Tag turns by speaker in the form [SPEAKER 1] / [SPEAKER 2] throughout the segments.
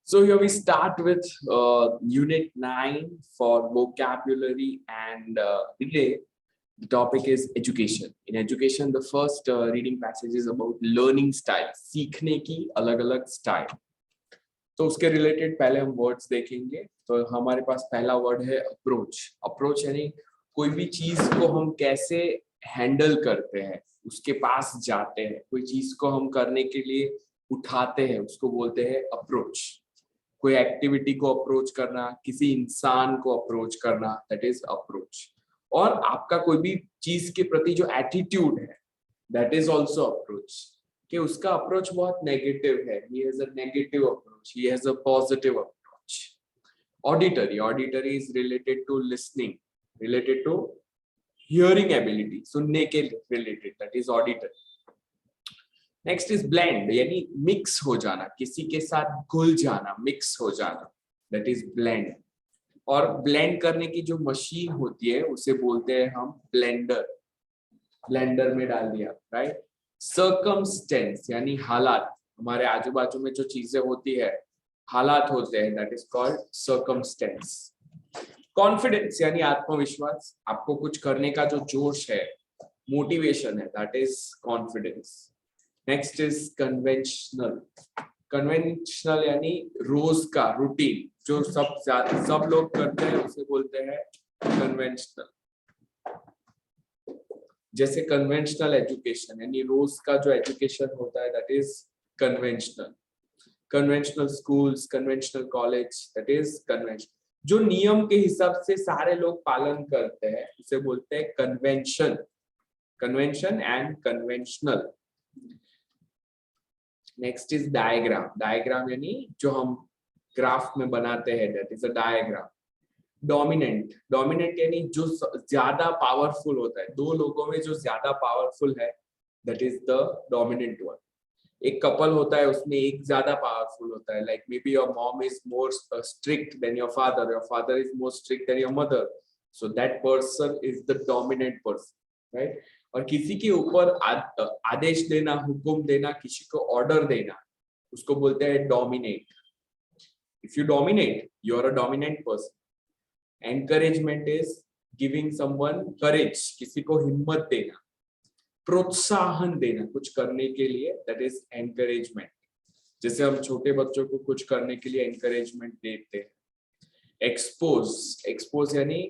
[SPEAKER 1] So here we start with Unit 9 for vocabulary and relay. The topic is education. In education, the first reading passage is about learning style, सीखने की अलग-अलग style. तो उसके related पहले हम words देखेंगे. तो हमारे पास पहला word है approach. Approach यानी कोई भी चीज को हम कैसे handle करते हैं, उसके पास जाते हैं, कोई चीज को हम करने के लिए उठाते हैं, उसको बोलते हैं approach. कोई एक्टिविटी को अप्रोच करना, किसी इंसान को अप्रोच करना, दैट इज अप्रोच. और आपका कोई भी चीज के प्रति जो एटीट्यूड है, दैट इज ऑल्सो अप्रोच. कि उसका अप्रोच बहुत नेगेटिव है, he has a negative approach, he has a positive approach. Auditory is related to listening, related to hearing ability, सुनने के related, that is auditory. Next is blend, यानी mix हो जाना, किसी के साथ घुल जाना, मिक्स हो जाना, दैट इज ब्लेंड. और ब्लेंड करने की जो मशीन होती है उसे बोलते हैं हम ब्लेंडर. ब्लेंडर में डाल दिया, राइट. सर्कमस्टेंस यानी हालात, हमारे आजू बाजू में जो चीजें होती है, हालात होते हैं, that is called circumstance. Confidence यानी आत्मविश्वास, आपको कुछ करने का जो जोश है, मोटिवेशन है, that is confidence. Next is conventional. Conventional यानी रोज का रूटीन, जो सब लोग करते हैं, उसे बोलते हैं कन्वेंशनल. जैसे कन्वेंशनल एजुकेशन यानी रोज का जो एजुकेशन होता है, that is conventional. Conventional schools, conventional college, that is conventional. जो नियम के हिसाब से सारे लोग पालन करते हैं, उसे बोलते हैं convention. Convention and conventional. Next is diagram. Diagram यानी जो हम ग्राफ में बनाते हैं, that is a diagram. Dominant. Dominant यानी जो ज्यादा पावरफुल होता है, दो लोगों में जो ज्यादा पावरफुल है, that is the dominant one. एक कपल होता है, उसमें एक ज्यादा पावरफुल होता है, like maybe your mom is more strict than your father is more strict than your mother, so that person is the dominant person, right. और किसी के ऊपर आदेश देना, हुक्म देना, किसी को ऑर्डर देना, उसको बोलते हैं dominate. If you dominate, you are a dominant person. Encouragement is giving someone courage, किसी को हिम्मत देना, प्रोत्साहन देना कुछ करने के लिए, दैट इज एनकरेजमेंट. जैसे हम छोटे बच्चों को कुछ करने के लिए एनकरेजमेंट देते हैं. एक्सपोज. एक्सपोज यानी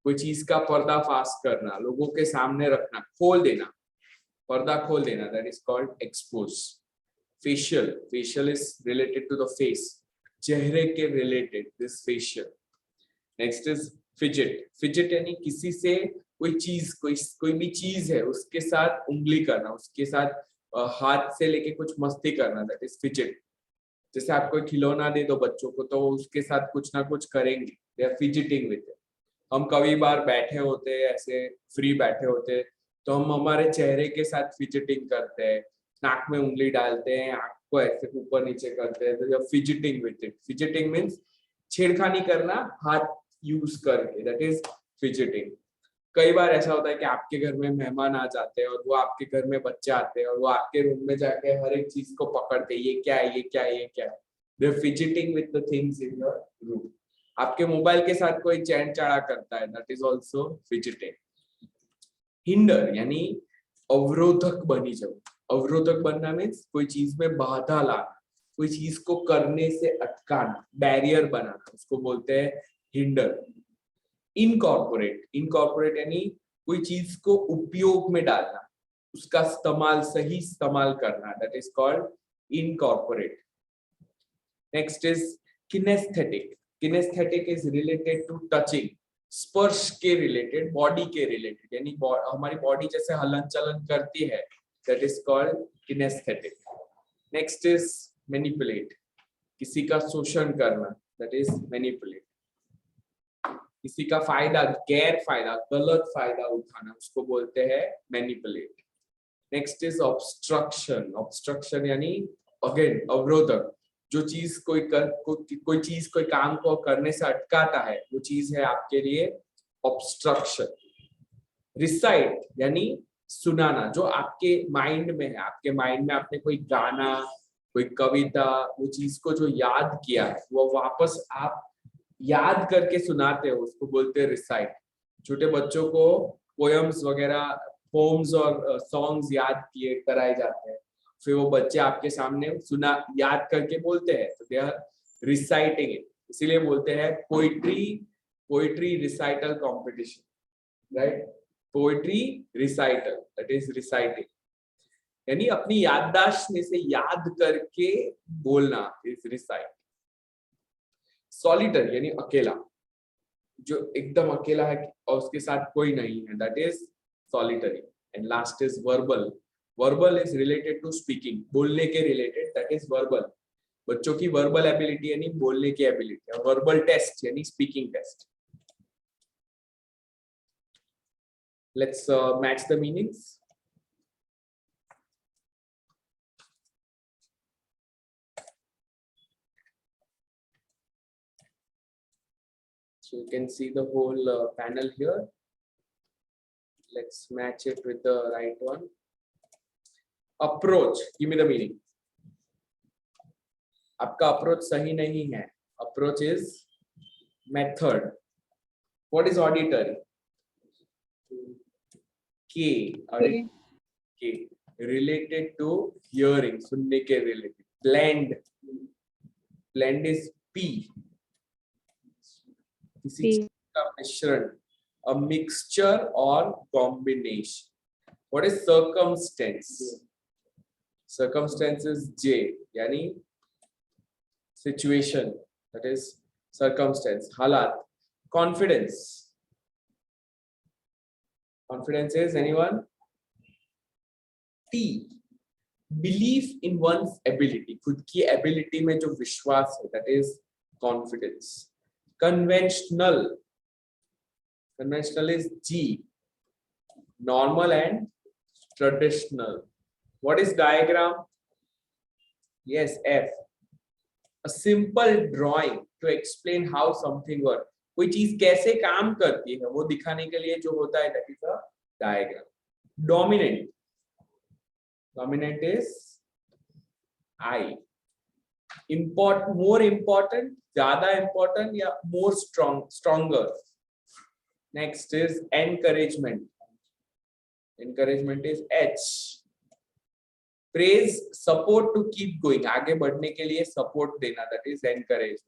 [SPEAKER 1] कोई चीज का पर्दाफाश करना, लोगों के सामने रखना, खोल देना, पर्दा खोल देना, that is called expose. Facial. Facial is related to the face, चेहरे के related, this facial. Next is fidget. Fidget यानी किसी से कोई चीज, कोई भी चीज है, उसके साथ उंगली करना, उसके साथ हाथ से लेके कुछ मस्ती करना, दैट इज फिजिट. जैसे आप कोई खिलौना दे दो बच्चों को, तो उसके साथ कुछ ना कुछ करेंगे, they are fidgeting with it. हम कभी बार बैठे होते हैं, ऐसे फ्री बैठे होते हैं, तो हम हमारे चेहरे के साथ फिजिटिंग करते हैं, नाक में उंगली डालते हैं, आंख को ऐसे ऊपर नीचे करते हैं, तो fidgeting with it. Fidgeting means छेड़खानी करना हाथ यूज करके, दैट इज फिजिटिंग. कई बार ऐसा होता है कि आपके घर में मेहमान आ जाते हैं, और वो आपके घर में बच्चे आते हैं, और वो आपके रूम में जाके हर एक चीज को पकड़ते हैं, ये क्या है, ये क्या है, ये क्या है. They are fidgeting with the things in your room. आपके मोबाइल के साथ कोई चैन चाड़ा करता है, that is also fidgeting. Hinder यानी अवरोधक बनी जाओ. अवरोधक बनना मीन्स कोई चीज में बाधा लाना, कोई चीज को करने से अटकाना, बैरियर बनाना, उसको बोलते हैं हिंडर. इनकॉर्पोरेट. इनकॉर्पोरेट यानी कोई चीज को उपयोग में डालना, उसका इस्तेमाल, सही इस्तेमाल करना, that is called incorporate. Next is kinesthetic. Kinesthetic is related to touching, स्पर्श के रिलेटेड, बॉडी के रिलेटेड, यानी हमारी बॉडी जैसे हलन चलन करती है, that is called kinaesthetic. Next is manipulate. किसी का शोषण करना, दैट इज मैनिपुलेट. किसी का फायदा, गैर फायदा, गलत फायदा उठाना, उसको बोलते हैं manipulate. Next is obstruction. Obstruction यानी अगेन अवरोधक, जो चीज कोई चीज कोई काम को करने से अटकाता है, वो चीज है आपके लिए ऑब्स्ट्रक्शन. रिसाइट यानी सुनाना, जो आपके माइंड में है, आपके माइंड में आपने कोई गाना, कोई कविता, वो चीज को जो याद किया है वो वापस आप याद करके सुनाते हो, उसको बोलते हैं रिसाइट। छोटे बच्चों को पोएम्स वगैरह, पोम्स और सॉन्ग्स याद किए कराए जाते हैं, फिर वो बच्चे आपके सामने सुना याद करके बोलते हैं, तो दे आर रिसाइटिंग इट। इसीलिए बोलते हैं poetry recital competition, right? Poetry recital, that is reciting, यानी अपनी याददाश्त में से याद करके बोलना इज रिसाइट। सॉलिटरी यानी अकेला, जो एकदम अकेला है और उसके साथ कोई नहीं है, that is solitary. And last is verbal. Verbal is related to speaking, बोलने के रिलेटेड, दैट इज वर्बल। बच्चों की वर्बल एबिलिटी यानी बोलने की एबिलिटी, और वर्बल टेस्ट यानी speaking test. Let's match the meanings. So you can see the whole panel here. Let's match it with the right one. Approach, give me the meaning. आपका approach सही नहीं है. Approach is method. What is auditory? K related to hearing, सुनने के related. Blend is P. किसी चीज का मिश्रण, a mixture or combination. What is circumstance? Circumstance is J, यानी situation, that is circumstance. हालात. Confidence. Confidence is anyone? T. Belief in one's ability. खुद की ability में जो विश्वास है, that is confidence. Conventional. Conventional is G. Normal and traditional. What is diagram? Yes, F. A simple drawing to explain how something works. कोई चीज कैसे काम करती है वो दिखाने के लिए जो होता है, that is a diagram. Dominant. Dominant is I. More important, ज्यादा important या more stronger. Next is encouragement. Encouragement is H. Praise, support to keep going, आगे बढ़ने के लिए support देना, that is encouragement.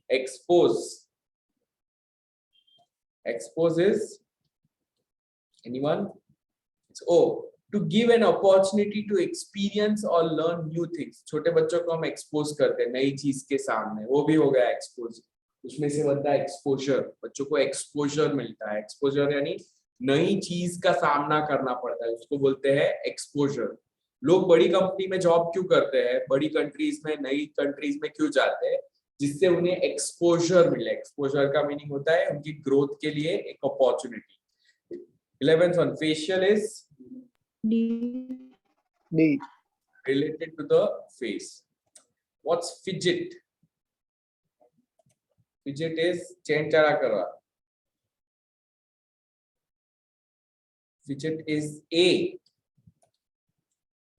[SPEAKER 1] Expose. Expose is anyone? It's O. To give an opportunity to experience or learn new things. छोटे बच्चों को हम expose करते हैं नई चीज के सामने, वो भी हो गया expose. उसमें से बनता है exposure. बच्चों को exposure मिलता है. Exposure यानी नई चीज का सामना करना पड़ता है, उसको बोलते हैं exposure. लोग बड़ी कंपनी में जॉब क्यों करते हैं, बड़ी कंट्रीज में, नई कंट्रीज में क्यों जाते हैं? जिससे उन्हें एक्सपोजर मिले. एक्सपोजर का मीनिंग होता है उनकी ग्रोथ के लिए एक opportunity. 11th one, facial is
[SPEAKER 2] D.
[SPEAKER 1] Related to the face. What's fidget? Fidget is चेंचड़ा करवा. Fidget is A.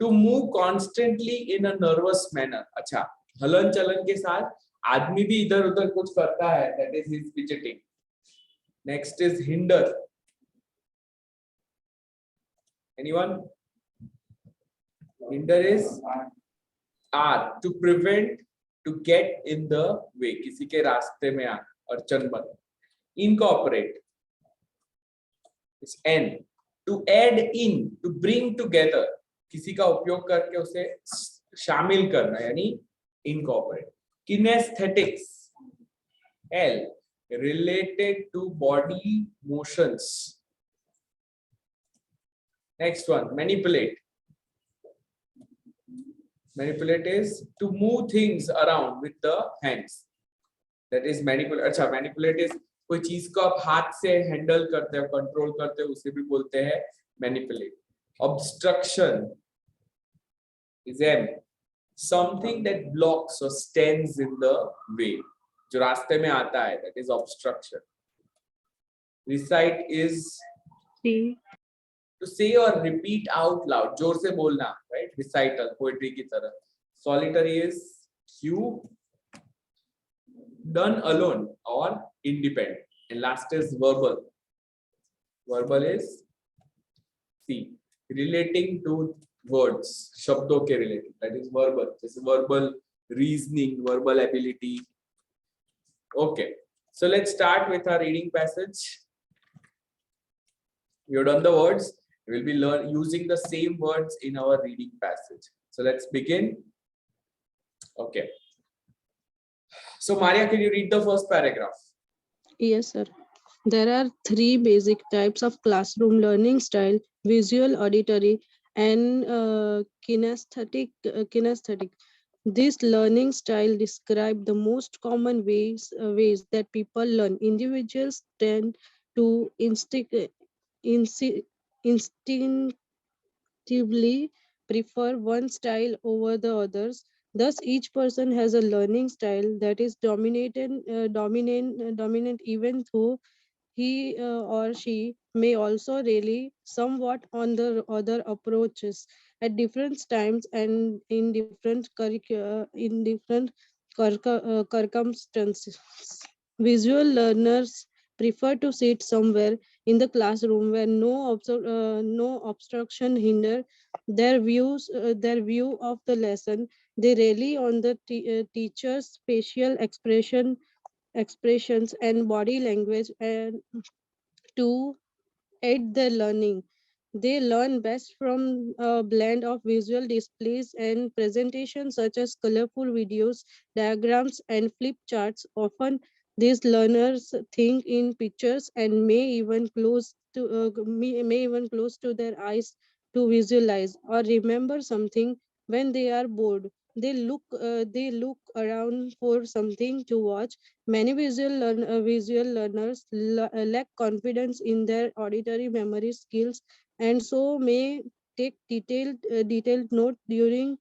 [SPEAKER 1] To move constantly in a nervous manner. अच्छा, हलन चलन के साथ आदमी भी इधर उधर कुछ करता है, that is his fidgeting. Next is hinder. Anyone? Hinder is R. To prevent, to get in the way. किसी के रास्ते में आना, अड़चन बन. Incorporate. It's N. To add in, to bring together. किसी का उपयोग करके उसे शामिल करना, यानी incorporate. Kinesthetics. L. Related to body motions. Next one, manipulate. Manipulate is to move things around with the hands. That is manipulate. अच्छा, manipulate is कोई चीज को आप हाथ से हैंडल करते हो, कंट्रोल करते हो, उसे भी बोलते हैं manipulate. Obstruction is M. Something that blocks or stands in the way. जो रास्ते में आता है, that is obstruction. Recite is
[SPEAKER 2] C.
[SPEAKER 1] To say or repeat out loud, जोर से बोलना, right? Recital, poetry की तरह. solitary is cube, done alone or independent, and last is verbal. Verbal is C, relating to words, शब्दों के related, that is verbal. जैसे verbal reasoning, verbal ability. Okay, so let's start with our reading passage. We have done the words. We will be using the same words in our reading passage. So let's begin. Okay. So Maria, can you read the first paragraph?
[SPEAKER 2] Yes, sir. There are three basic types of classroom learning style: visual, auditory, and kinesthetic. This learning style describe the most common ways that people learn. Individuals tend to instinctively prefer one style over the others. Thus, each person has a learning style that is dominant, even though he or she may also rely somewhat on the other approaches at different times and in different circumstances. Visual learners prefer to sit somewhere in the classroom where no obstruction hinder their view of the lesson. They rely on the teacher's facial expressions and body language and to aid their learning. They learn best from a blend of visual displays and presentations such as colorful videos, diagrams, and flip charts. Often, these learners think in pictures and may even close to their eyes to visualize or remember something when they are bored. They look around for something to watch. Many visual learners lack confidence in their auditory memory skills and so may take detailed note during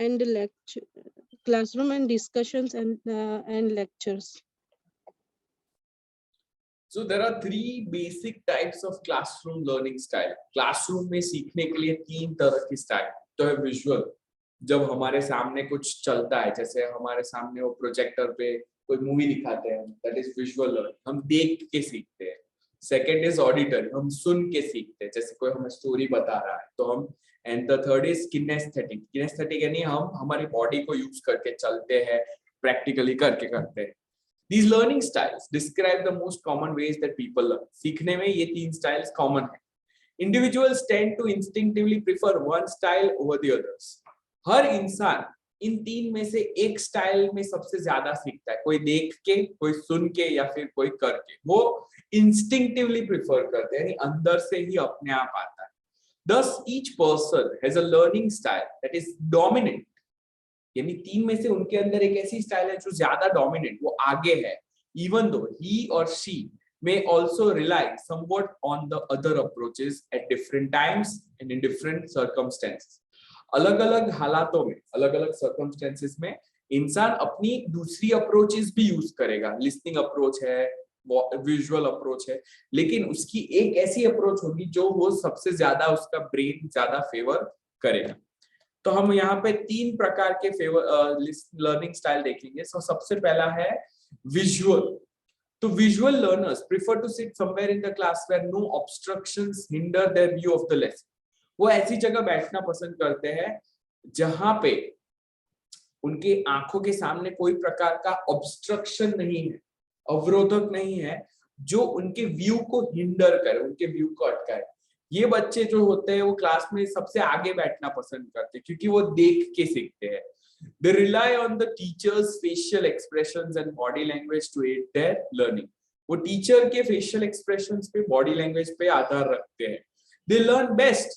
[SPEAKER 2] and lecture classroom and discussions and lectures.
[SPEAKER 1] So there are three basic types of classroom learning style. Classroom में सीखने के लिए तीन तरह की style. तो है visual, जब हमारे सामने कुछ चलता है, जैसे हमारे सामने वो प्रोजेक्टर पे कोई मूवी दिखाते हैं, दैट इज विजुअल लर्निंग, हम देख के सीखते हैं. सेकंड इज ऑडिटरी, हम सुन के सीखते हैं, जैसे कोई हमें स्टोरी बता रहा है तो हम. And the third is kinesthetic. Kinaesthetic यानी हम हमारी बॉडी को यूज करके चलते हैं, प्रैक्टिकली करके करते हैं. These learning styles describe the most common ways that people learn. सीखने में ये तीन styles common है. Individuals tend to instinctively prefer one style over the others. हर इंसान इन तीन में से एक स्टाइल में सबसे ज्यादा सीखता है. कोई देख के, कोई सुन के या फिर कोई करके. वो instinctively prefer करते हैं, यानी अंदर से ही अपने आप आता है. Thus, each person has a learning style that is dominant. यानी तीन में से उनके अंदर एक ऐसी स्टाइल है जो ज्यादा डोमिनेंट, वो आगे है. इवन दो ही और she may also rely somewhat on the other approaches at different times and in different circumstances. अलग-अलग हालातों में, अलग-अलग circumstances में इंसान अपनी दूसरी अप्रोचेस भी यूज करेगा. लिसनिंग अप्रोच है, विजुअल अप्रोच है, लेकिन उसकी एक ऐसी अप्रोच होगी जो वो सबसे ज्यादा उसका ब्रेन ज्यादा फेवर करेगा. तो हम यहाँ पे तीन प्रकार के लर्निंग स्टाइल देखेंगे. सो सबसे पहला है विजुअल. तो visual learners prefer to sit somewhere in the class where no obstructions hinder their view of the lesson. वो ऐसी जगह बैठना पसंद करते हैं जहां पे उनके आंखों के सामने कोई प्रकार का ऑब्स्ट्रक्शन नहीं है, अवरोधक नहीं है जो उनके व्यू को हिंडर करे, उनके व्यू को अटकाए. ये बच्चे जो होते हैं वो क्लास में सबसे आगे बैठना पसंद करते हैं क्योंकि वो देख के सीखते हैं. They rely on the teacher's facial expressions and body language to aid their learning. वो टीचर के facial expressions पे, body language पे आधार रखते हैं. They learn best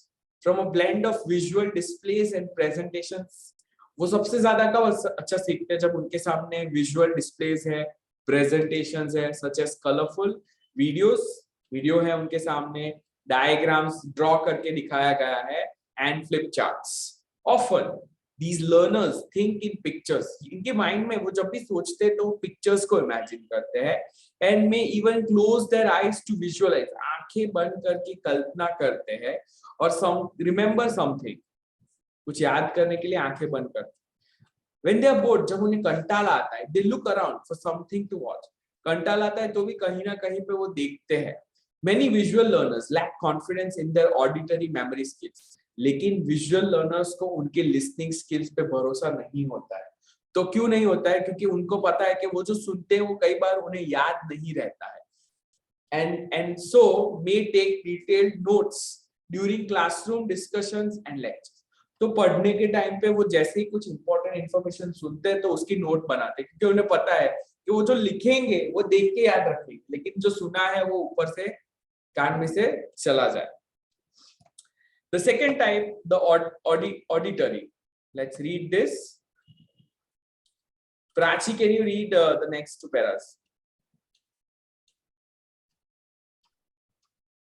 [SPEAKER 1] from a blend of visual displays and presentations. वो सबसे ज्यादा कब अच्छा सीखते हैं जब उनके सामने visual displays है, presentations है, such as colorful videos, video है उनके सामने, diagrams draw करके दिखाया गया है, and flip charts. Often These learners think in pictures. इनके माइंड में वो जब भी सोचते हैं तो पिक्चर्स को इमेजिन करते हैं, and may even close their eyes to visualize. आंखें बंद करके कल्पना करते हैं और remember something. कुछ याद करने के लिए आंखें बंद करते हैं. When they are bored, जब उन्हें कंटाला आता है, they look around for something to watch. कंटाला आता है तो भी कहीं ना कहीं पे वो देखते हैं. Many visual learners lack confidence in their auditory memory skills. लेकिन विजुअल लर्नर्स को उनके लिसनिंग स्किल्स पे भरोसा नहीं होता है. तो क्यों नहीं होता है? क्योंकि उनको पता है कि वो जो सुनते हैं वो कई बार उन्हें याद नहीं रहता है. And so may take detailed notes during classroom discussions and lectures. तो पढ़ने के टाइम पे वो जैसे ही कुछ इंपॉर्टेंट इंफॉर्मेशन सुनते हैं तो उसकी नोट बनाते हैं, क्योंकि उन्हें पता है कि वो जो लिखेंगे वो देख के याद रखेंगे, लेकिन जो सुना है वो ऊपर से कान में से चला जाए. The second type, the auditory. Let's read this. Prachi, can you read the next two paras?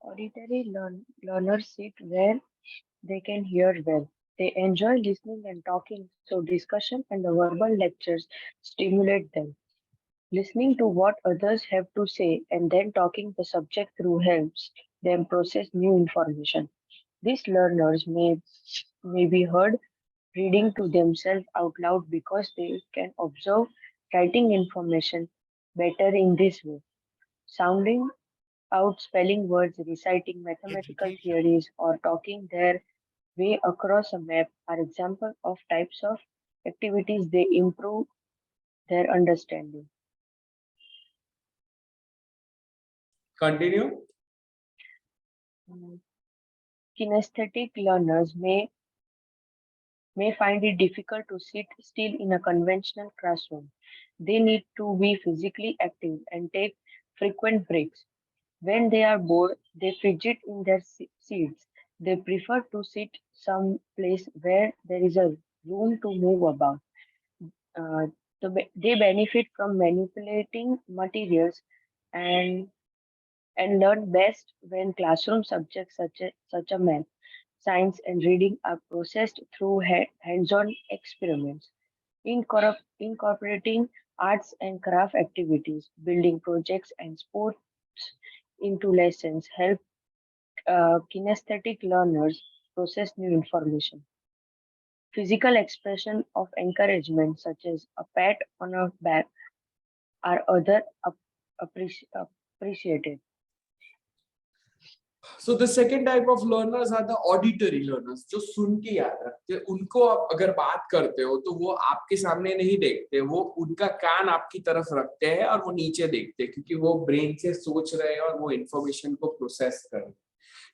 [SPEAKER 3] Auditory learners sit where they can hear well. They enjoy listening and talking, so discussion and the verbal lectures stimulate them. Listening to what others have to say and then talking the subject through helps them process new information. These learners may be heard reading to themselves out loud because they can observe writing information better in this way. Sounding out spelling words, reciting mathematical theories, or talking their way across a map are examples of types of activities they improve their understanding.
[SPEAKER 1] Continue.
[SPEAKER 3] Kinesthetic learners may find it difficult to sit still in a conventional classroom. They need to be physically active and take frequent breaks. When they are bored, they fidget in their seats. They prefer to sit someplace where there is a room to move about. Uh, they benefit from manipulating materials and learn best when classroom subjects such as math, science, and reading are processed through hands-on experiments. Incorporating arts and craft activities, building projects, and sports into lessons help kinesthetic learners process new information. Physical expression of encouragement, such as a pat on a back, are appreciated.
[SPEAKER 1] So the second type of learners are the auditory learners, जो सुन के याद रखते हैं. उनको आप अगर बात करते हो तो वो आपके सामने नहीं देखते, वो उनका कान आपकी तरफ रखते हैं और वो नीचे देखते हैं, क्योंकि वो ब्रेन से सोच रहे हैं और वो इंफॉर्मेशन को प्रोसेस कर रहे हैं.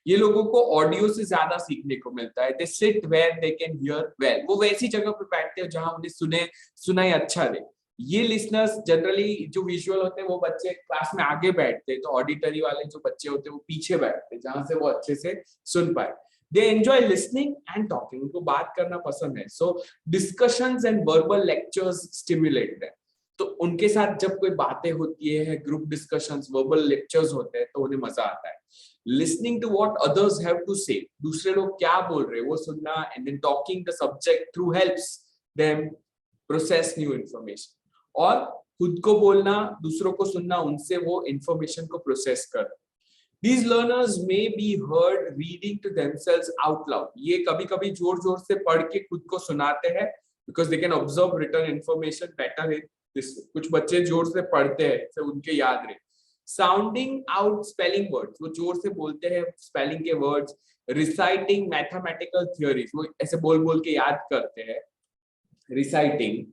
[SPEAKER 1] ये लोगों को ऑडियो से ज्यादा सीखने को मिलता है. They sit where they can hear well. वो वैसी जगह पे बैठते हैं जहां उन्हें सुनाई अच्छा दे. ये लिसनर्स जनरली जो विजुअल होते हैं वो बच्चे क्लास में आगे बैठते हैं, तो ऑडिटरी वाले जो बच्चे होते हैं वो पीछे बैठते हैं जहां से वो अच्छे से सुन पाए. They enjoy listening and talking. उनको बात करना पसंद है. So discussions and verbal lectures stimulate them. तो उनके साथ जब कोई बातें होती है, ग्रुप डिस्कशंस, वर्बल लेक्चर्स होते हैं, तो उन्हें मजा आता है. Listening to what others have to say. दूसरे लोग क्या बोल रहे हैं वो सुनना, and then talking the subject through helps them process new information. और खुद को बोलना, दूसरों को सुनना, उनसे वो इंफॉर्मेशन को प्रोसेस कर. These learners may be heard reading to themselves out loud. ये कभी-कभी जोर-जोर से पढ़ के खुद को सुनाते हैं, because they can observe written information better in this way. कुछ बच्चे जोर से पढ़ते हैं, से उनके याद रहे. Sounding out spelling words, वो जोर से बोलते हैं स्पेलिंग के वर्ड्स. Reciting mathematical theories, वो ऐसे बोल-बोल के याद करते हैं. Reciting.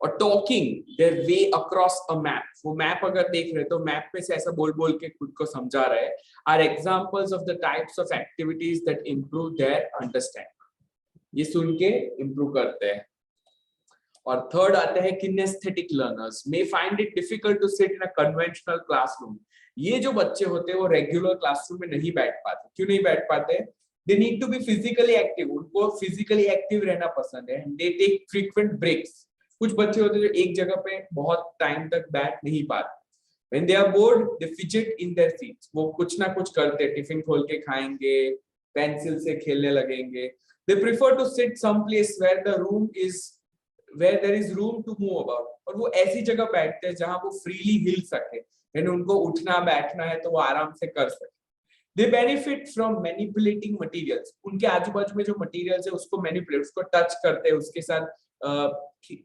[SPEAKER 1] और talking their way across a map, वो मैप अगर देख रहे तो मैप पे से ऐसा बोल बोल के खुद को समझा रहे, are examples of the types of activities that improve their understanding. ये सुन के इंप्रूव करते हैं. और थर्ड आते हैं kinesthetic learners, may find it difficult to sit in a conventional classroom. ये जो बच्चे होते हैं वो रेगुलर क्लासरूम में नहीं बैठ पाते. क्यों नहीं बैठ पाते? They need to be physically active. उनको फिजिकली एक्टिव रहना पसंद है. They take frequent breaks. कुछ बच्चे होते हैं जो एक जगह पे बहुत टाइम तक बैठ नहीं पाते. When they are bored, they fidget in their seats. वो कुछ ना कुछ करते हैं, टिफिन खोल के खाएंगे, पेंसिल से खेलने लगेंगे. They prefer to sit someplace where there is room to move about. और वो ऐसी जगह बैठते हैं जहां वो freely हिल सके, यानी उनको उठना बैठना है तो वो आराम से कर सके. They benefit from manipulating materials. उनके आजू बाजू में जो materials है उसको manipulate, उसको touch करते हैं, उसके साथ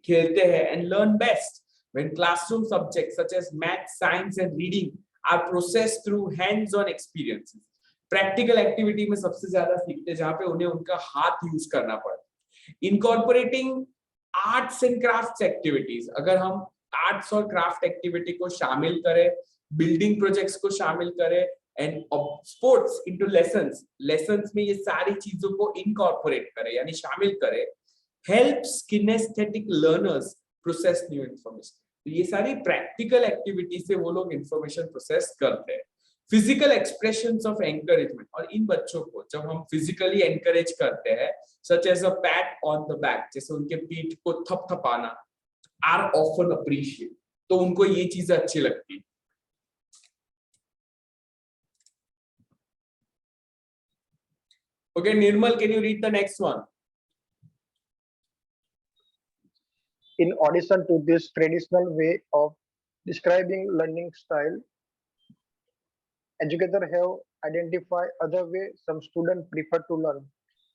[SPEAKER 1] खेलते हैं and learn best when classroom subjects such as math, science and reading are processed through hands-on experiences. Practical activity में सबसे ज्यादा सीखते हैं जहाँ पे उन्हें उनका हाथ यूज करना पड़ता है. Incorporating arts and crafts activities. अगर हम arts और craft activity को शामिल करें, building projects को शामिल करें and sports into lessons में ये सारी चीजों को incorporate करें यानी शामिल करें, helps kinesthetic learners process new information. तो ये सारी practical activities से वो लोग information process करते हैं. Physical expressions of encouragement. और इन बच्चों को जब हम physically encourage करते हैं, such as a pat on the back, जैसे उनके पीठ को थपथपाना, are often appreciated. तो उनको ये चीजें अच्छी लगती है. Okay, Nirmal, can you read the next one?
[SPEAKER 4] In addition to this traditional way of describing learning style, educators have identified other ways some students prefer to learn.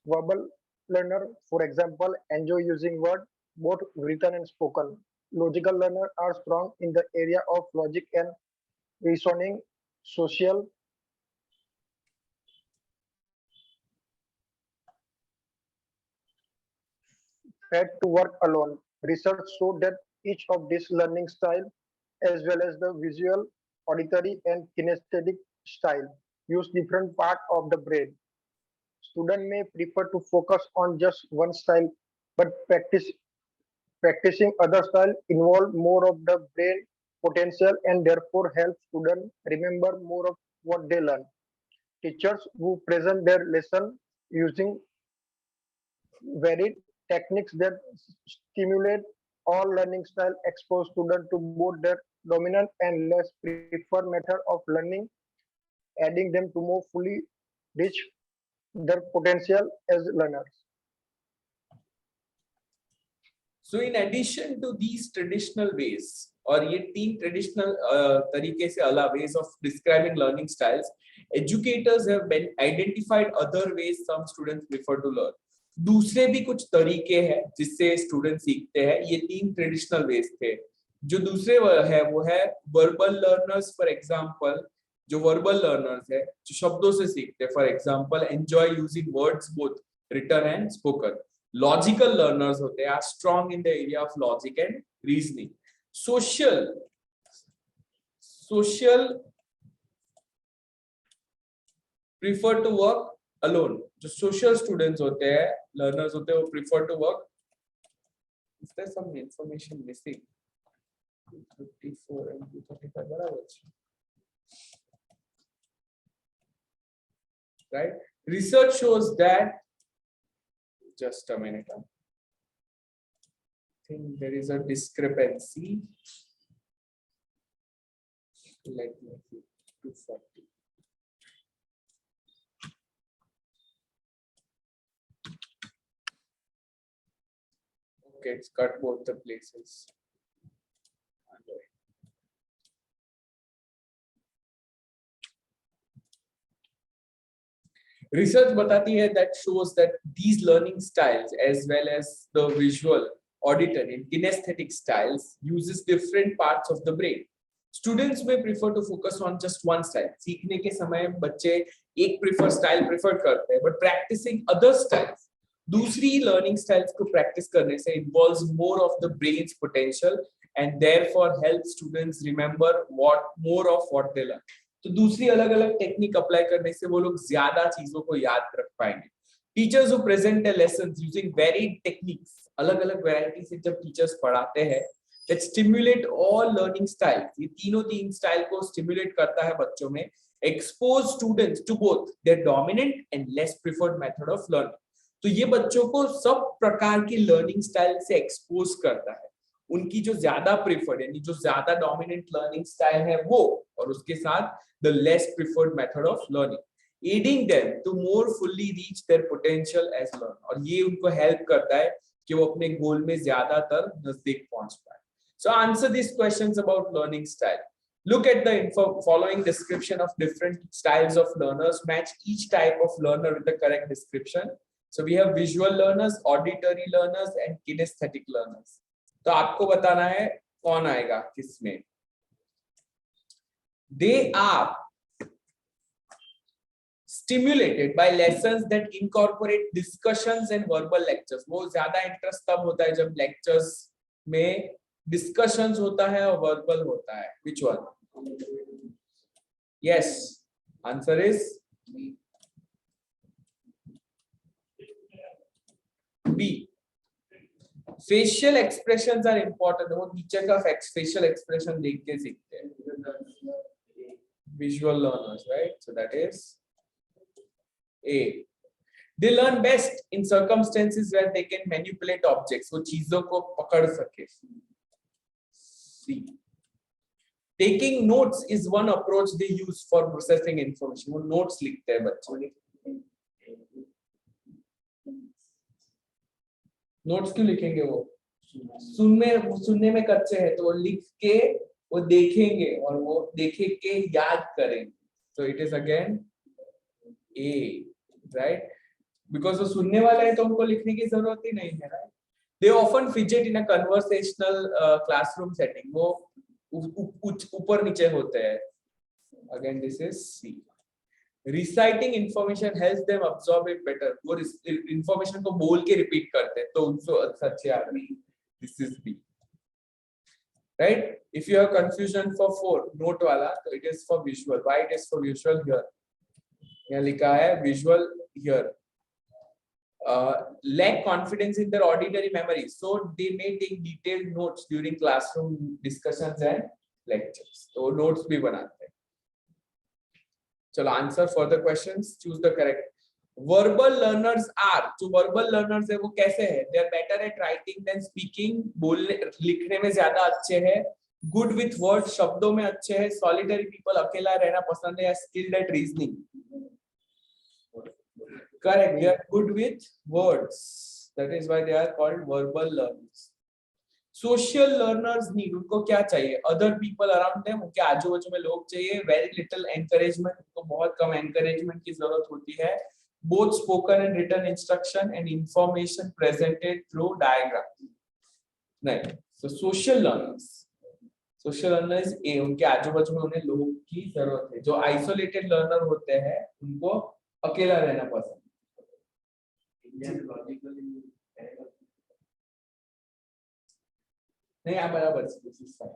[SPEAKER 4] Verbal learner, for example, enjoy using words, both written and spoken. Logical learners are strong in the area of logic and reasoning. Social had to work alone. Research showed that each of these learning styles, as well as the visual, auditory, and kinesthetic style, use different parts of the brain. Students may prefer to focus on just one style, but practicing other style involve more of the brain potential and therefore help students remember more of what they learn. Teachers who present their lesson using varied techniques that stimulate all learning style expose students to both their dominant and less preferred method of learning, aiding them to more fully reach their potential as learners.
[SPEAKER 1] So in addition to these traditional ways, और ये तीन traditional तरीके से अलग ways of describing learning styles, educators have been identified other ways some students prefer to learn. दूसरे भी कुछ तरीके हैं जिससे स्टूडेंट सीखते हैं. ये तीन ट्रेडिशनल वेज थे. जो दूसरे है वो है वर्बल लर्नर्स. फॉर एग्जांपल जो वर्बल लर्नर्स है जो शब्दों से सीखते हैं, for example enjoy using words both written and spoken. Logical learners होते हैं, are strong in the area of logic and reasoning. Social prefer to work alone. जो social students होते हैं, learners होते हैं, वो prefer to work. Is there some information missing? 234 and 235 बराबर. Right? Research shows that. Just a minute. I think there is a discrepancy. Let me see. 240. Okay, it's cut both the places. Research बताती है that shows that these learning styles as well as the visual, auditory and kinesthetic styles uses different parts of the brain. Students may prefer to focus on just one style. सीखने के समय बच्चे एक style prefer करते हैं, but practicing other styles, दूसरी learning styles को practice करने से involves more of the brain's potential and therefore helps students remember more of what they learn. तो दूसरी अलग अलग टेक्निक अप्लाई करने से वो लोग ज्यादा चीजों को याद रख पाएंगे. Teachers who present their lessons using varied techniques, अलग अलग वैरायटी से जब टीचर्स पढ़ाते हैं, that stimulate all learning styles, ये तीन स्टाइल को स्टिमुलेट करता है बच्चों में, expose students to both their dominant and less preferred method of learning. तो ये बच्चों को सब प्रकार की लर्निंग स्टाइल से एक्सपोज करता है. उनकी जो ज्यादा प्रिफर्ड यानी जो ज्यादा डोमिनेंट लर्निंग स्टाइल है वो, और उसके साथ the less preferred method of learning. aiding them to more fully reach their potential as learner. और ये उनको help करता है कि वो अपने गोल में ज्यादातर नजदीक पहुंच पाए. So answer these questions about learning style. Look at the following description of different styles of learners. Match each type of learner with the correct description. So we have visual learners, auditory learners, and kinesthetic learners. तो आपको बताना है कौन आएगा किसमें. They are stimulated by lessons that incorporate discussions and verbal lectures. वो ज्यादा interest तब होता है जब लेक्चर्स में discussions होता है और verbal होता है. Which one? Yes. Answer is B. Facial expressions are important. वो टीचर का facial expression देख के सीखते हैं. Visual learners, right? So that is A. They learn best in circumstances where they can manipulate objects. वो चीजों को पकड़ सके. C. Taking notes is one approach they use for processing information. वो notes लिखते हैं बच्चे. Notes क्यों लिखेंगे वो? सुनने में कच्चे हैं तो वो लिख के वो देखेंगे और वो देखे के याद करेंगे. So it is again A, right? Because वो सुनने वाला है तो उनको लिखने की जरूरत ही नहीं है, right? They often fidget in a conversational classroom setting. वो ऊपर नीचे होते हैं. Again, this is C. Reciting information helps them absorb it better. वो information को बोल के repeat करते हैं तो उनको अच्छे याद नहीं. This is B. Right? If you have confusion for 4 note वाला, so it is for visual. Why it is for visual here? यहाँ लिखा है visual here. Lack confidence in their auditory memory, so they may take detailed notes during classroom discussions and lectures. So notes भी बनाते हैं. चलो answer for the questions. Choose the correct. Verbal learners are, जो verbal learners है वो कैसे है? They are better at writing than speaking. बोलने लिखने में ज्यादा अच्छे हैं. Good with words, शब्दों में अच्छे हैं. Solitary people, अकेला रहना पसंद है. Skilled at reasoning. Correct. They are good with words. That is why they are called verbal learners. Social learners need, उनको क्या चाहिए? Other people around them, उनके आजू बाजू में लोग चाहिए. Very little encouragement, उनको बहुत कम encouragement की जरूरत होती है. Both spoken and written instruction and information presented through diagrams. Right. So social learners. Social learners A, उनके आजू बाजू में उन्हें लोग की जरूरत है. जो isolated learner होते हैं, उनको अकेला रहना पसंद. नहीं आप बराबर. This is fine.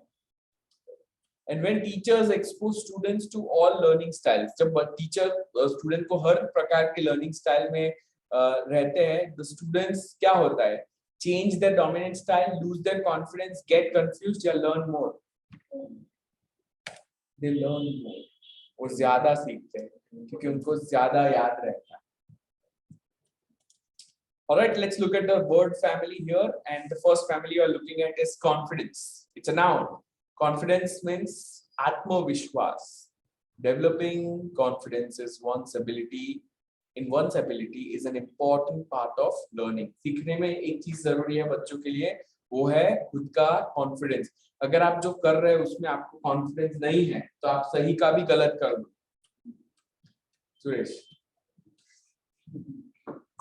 [SPEAKER 1] And when teachers expose students to all learning styles, जब teacher student को हर प्रकार के learning style में रहते हैं, the students क्या होता है? Change their dominant style, lose their confidence, get confused या learn more. They learn more. वो ज्यादा सीखते हैं क्योंकि उनको ज्यादा याद रहता है. All right, let's look at the word family here, and the first family you are looking at is confidence. It's a noun. Confidence means Atmavishwas. Developing confidence is one's ability. In one's ability is an important part of learning. सीखने में एक चीज जरूरी है बच्चों के लिए, वो है खुद का confidence. अगर आप जो कर रहे हैं उसमें आपको confidence नहीं है, तो आप सही का भी गलत कर दो. सुरेश.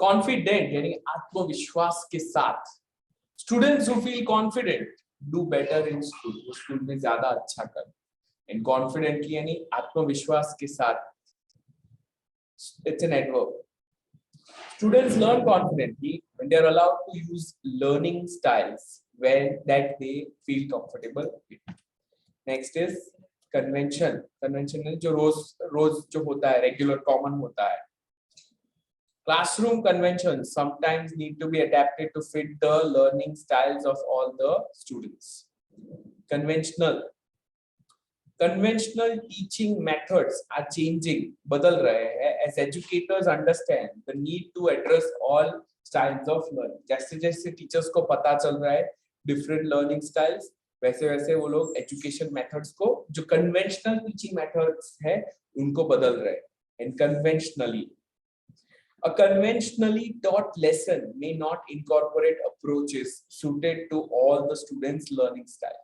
[SPEAKER 1] Confident यानी आत्मविश्वास के साथ. Students who feel confident do better in school. वो स्कूल में ज्यादा अच्छा कर. And confidently यानी आत्मविश्वास के साथ. It's an adverb. Students learn confidently when they are allowed to use learning styles when that they feel comfortable with. Next is convention. Convention है जो रोज जो होता है, regular common होता है. Classroom conventions sometimes need to be adapted to fit the learning styles of all the students. Conventional teaching methods are changing, बदल रहे हैं, as educators understand the need to address all styles of learning. जैसे जैसे teachers को पता चल रहा है different learning styles, वैसे वैसे वो लोग education methods को जो conventional teaching methods है उनको बदल रहे हैं. and conventionally. A conventionally taught lesson may not incorporate approaches suited to all the students' learning style.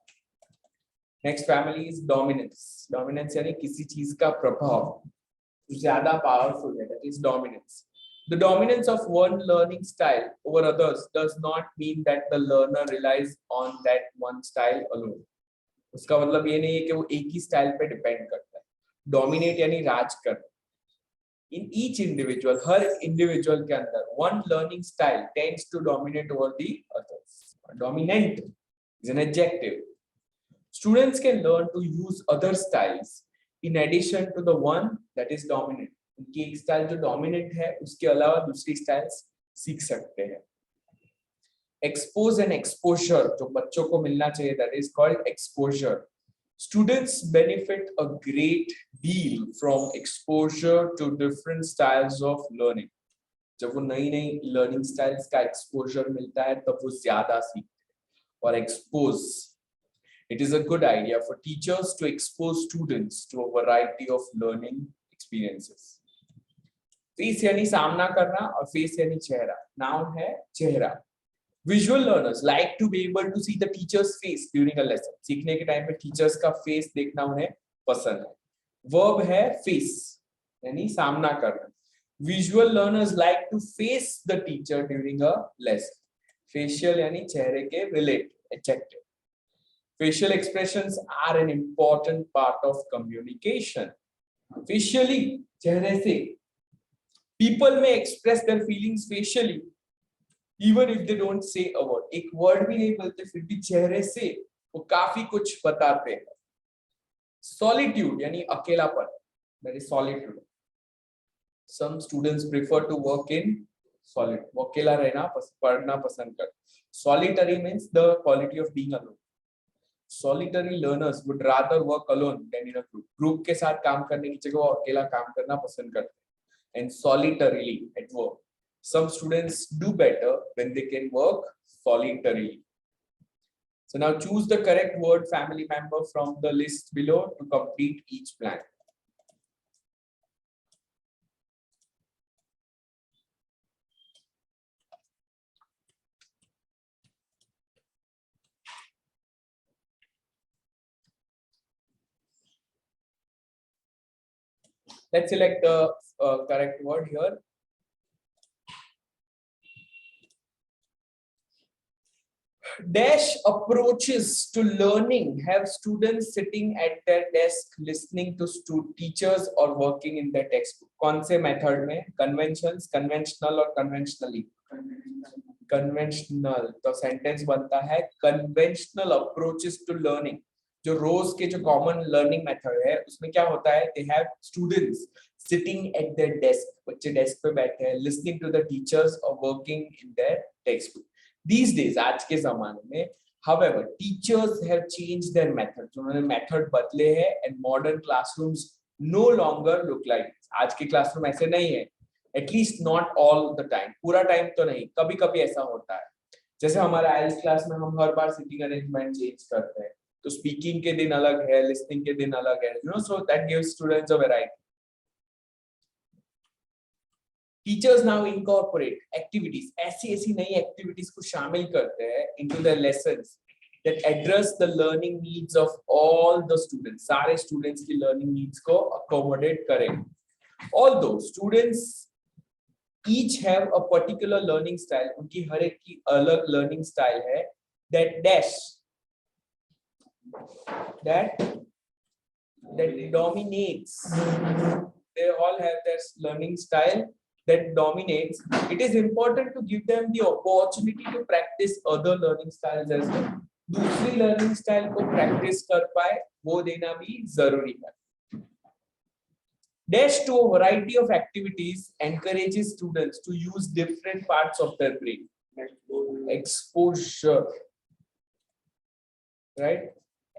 [SPEAKER 1] Next family is dominance. Dominance यानी किसी चीज का प्रभाव ज़्यादा powerful है, that is dominance. The dominance of one learning style over others does not mean that the learner relies on that one style alone. उसका मतलब ये नहीं है कि वो एक ही स्टाइल पे डिपेंड करता है. Dominate यानी राज कर. In each individual, her individual के अंदर one learning style tends to dominate over the others. Dominant is an adjective. Students can learn to use other styles in addition to the one that is dominant. उनकी एक style जो dominant है उसके अलावा दूसरी styles सीख सकते हैं. Expose and exposure जो बच्चों को मिलना चाहिए, that is called exposure. Students benefit a great deal from exposure to different styles of learning. जब वो नई नई लर्निंग स्टाइल्स का एक्सपोजर मिलता है तब वो ज्यादा सीखते हैं. और expose, it is a good idea for teachers to expose students to a variety of learning experiences. Face यानी सामना करना और फेस यानी चेहरा. नाउन है चेहरा. Visual learners like to be able to see the teacher's face during a lesson. सीखने के टाइम पे टीचर्स का फेस देखना उन्हें पसंद है. Verb है face यानी सामना करना. Visual learners like to face the teacher during a lesson. Facial यानी चेहरे के relate adjective. Facial expressions are an important part of communication. Facially चेहरे से people may express their feelings facially even if they don't say a word. एक word भी नहीं बोलते फिर भी चेहरे से वो काफी कुछ बताते हैं. Solitude यानी अकेलापन, that is solitude. Some students prefer to work in solitude. वो अकेला रहना पढ़ना पसंद करते. Solitary means the quality of being alone. Solitary learners would rather work alone than in a group. Group के साथ काम करने की जगह वो अकेला काम करना पसंद करते हैं. And solitarily at work. Some students do better when they can work solitarily. So now choose the correct word family member from the list below to complete each blank. Let's select the correct word here. Dash approaches to learning have students sitting at their desk listening to teachers or working in their textbook. कौन से method में? Conventions, conventional और conventionally? Conventional. तो sentence बनता है conventional approaches to learning. जो रोज के जो कॉमन लर्निंग मेथड है उसमें क्या होता है, they have students sitting at their desk, बच्चे डेस्क पे बैठे हैं, लिसनिंग टू द टीचर्स और working in their textbook. These days, आज के जमाने में, however teachers have changed their methods. उन्होंने मेथड बदले हैं and modern classrooms no longer look like this. आज के क्लासरूम ऐसे नहीं है, at least not all the time. पूरा टाइम तो नहीं, कभी कभी ऐसा होता है. जैसे हमारे IELTS क्लास में हम हर बार सीटिंग अरेंजमेंट चेंज करते हैं, तो स्पीकिंग के दिन अलग है, लिसनिंग के दिन अलग है, you know, so that gives students a variety. Teachers now incorporate activities, ऐसी नई activities को शामिल करते हैं into their lessons that address the learning needs of all the students. सारे students की learning needs को accommodate करें. Although students each have a particular learning style, उनकी हर एक की अलग learning style है, that dominates. They all have their learning style that dominates. It is important to give them the opportunity to practice other learning styles as well. दूसरी learning style को practice कर पाए वो देना भी जरूरी है. Dash to a variety of activities encourages students to use different parts of their brain. Exposure, right?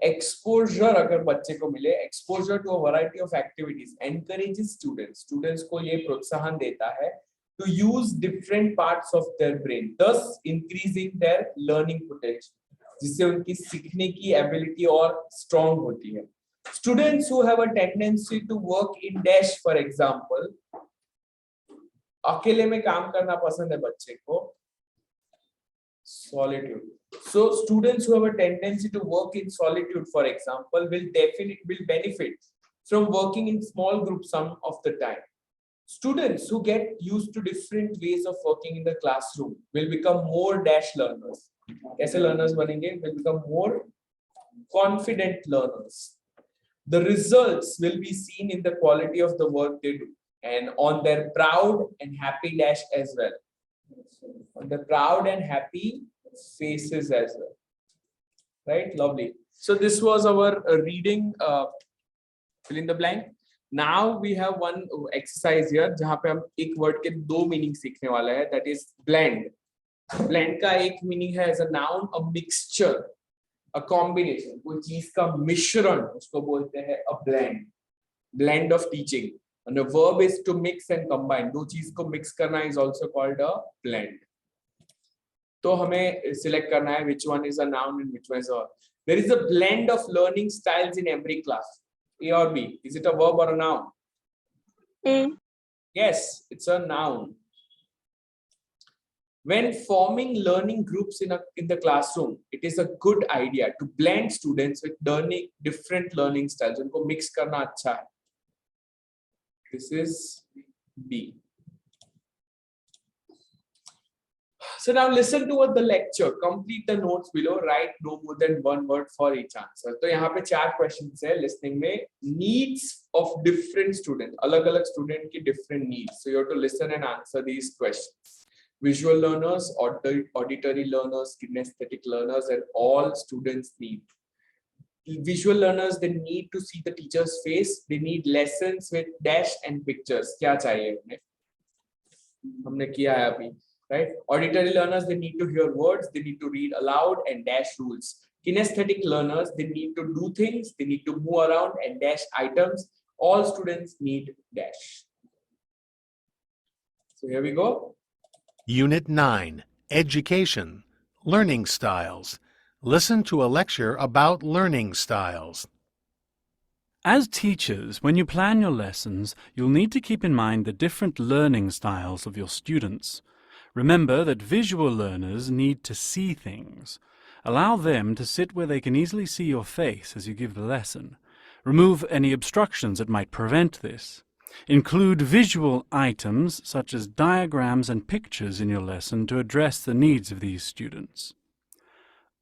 [SPEAKER 1] Exposure अगर बच्चे को मिले, exposure to a variety of activities encourages students को ये प्रोत्साहन देता है to use different parts of their brain, thus increasing their learning potential, जिससे उनकी सीखने की ability और strong होती है. Students who have a tendency to work in dash, for example, अकेले में काम करना पसंद है बच्चे को, solitude. So students who have a tendency to work in solitude, for example, will benefit from working in small groups some of the time. Students who get used to different ways of working in the classroom will become more dash learners. कैसे learners बनेंगे? Will become more confident learners. The results will be seen in the quality of the work they do and on their proud and happy dash as well. On the proud and happy faces as well. Right? Lovely. So this was our reading, fill in the blank. Now we have one exercise here जहाँ पे हम एक word के दो meaning सीखने वाला है, that is blend. Blend का एक meaning है as a noun, a mixture, a combination, कोई चीज का मिश्रण, उसको बोलते हैं a blend. Blend of teaching. And the verb is to mix and combine. दो चीज को mix करना is also called a blend. तो हमें select करना है which one is a noun and which one is a verb. There is a blend of learning styles in every class. A or B? Is it a verb or a noun?
[SPEAKER 5] A.
[SPEAKER 1] Yes, it's a noun. When forming learning groups in the classroom, it is a good idea to blend students with different learning styles. उनको mix करना अच्छा है. This is B. So now listen to what the lecture. Complete the notes below. Write no more than one word for each answer. तो यहाँ पे 4 questions है listening में. Needs of different students. अलग-अलग student की different needs. So you have to listen and answer these questions. Visual learners, auditory learners, kinesthetic learners, and all students need. Visual learners, they need to see the teacher's face. They need lessons with dash and pictures. क्या चाहिए उन्हें? हमने किया है अभी. Right? Auditory learners, they need to hear words, they need to read aloud and dash rules. Kinesthetic learners, they need to do things, they need to move around and dash items. All students need dash. So here we go.
[SPEAKER 6] Unit 9, Education, Learning Styles. Listen to a lecture about learning styles.
[SPEAKER 7] As teachers, when you plan your lessons, you'll need to keep in mind the different learning styles of your students. Remember that visual learners need to see things. Allow them to sit where they can easily see your face as you give the lesson. Remove any obstructions that might prevent this. Include visual items such as diagrams and pictures in your lesson to address the needs of these students.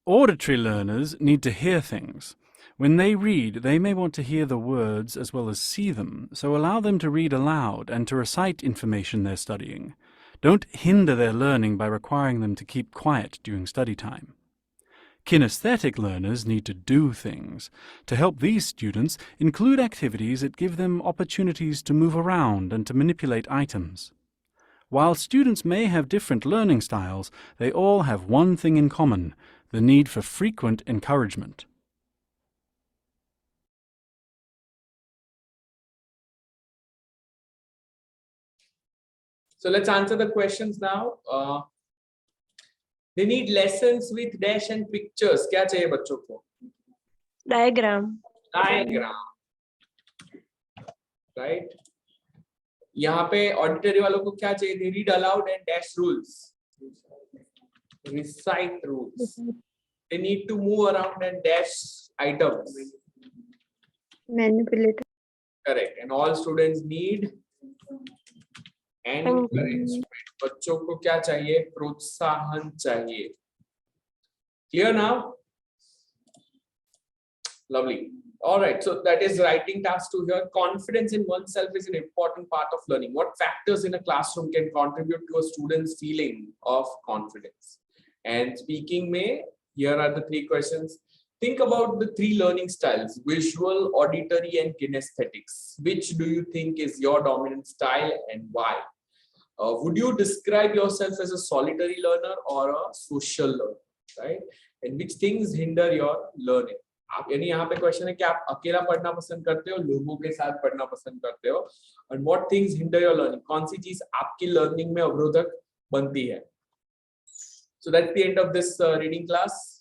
[SPEAKER 7] Auditory learners need to hear things. When they read, they may want to hear the words as well as see them, so allow them to read aloud and to recite information they're studying. Don't hinder their learning by requiring them to keep quiet during study time. Kinesthetic learners need to do things. To help these students, include activities that give them opportunities to move around and to manipulate items. While students may have different learning styles, they all have one thing in common: the need for frequent encouragement.
[SPEAKER 1] So let's answer the questions now. They need lessons with dash and pictures. क्या चाहिए बच्चों को?
[SPEAKER 5] Diagram.
[SPEAKER 1] Diagram. Right? यहाँ पे auditory वालों को क्या चाहिए? They read aloud and dash rules. Recite rules. They need to move around and dash items.
[SPEAKER 5] Manipulate.
[SPEAKER 1] Correct. And all students need encouragement. बच्चों को क्या चाहिए? प्रोत्साहन चाहिए. Clear now? Lovely. All right. So that is writing task 2 here. Confidence in oneself is an important part of learning. What factors in a classroom can contribute to a student's feeling of confidence? And speaking may, here are the 3 questions. Think about the 3 learning styles: visual, auditory, and kinesthetics. Which do you think is your dominant style and why? Would you describe yourself as a solitary learner or a social learner, right? And which things hinder your learning? आप यानी यहाँ पे question है कि आप अकेला पढ़ना पसंद करते हो, लोगों के साथ पढ़ना पसंद करते हो, and what things hinder your learning? कौन सी चीज आपकी learning में अवरोधक बनती है? So that's the end of this reading class.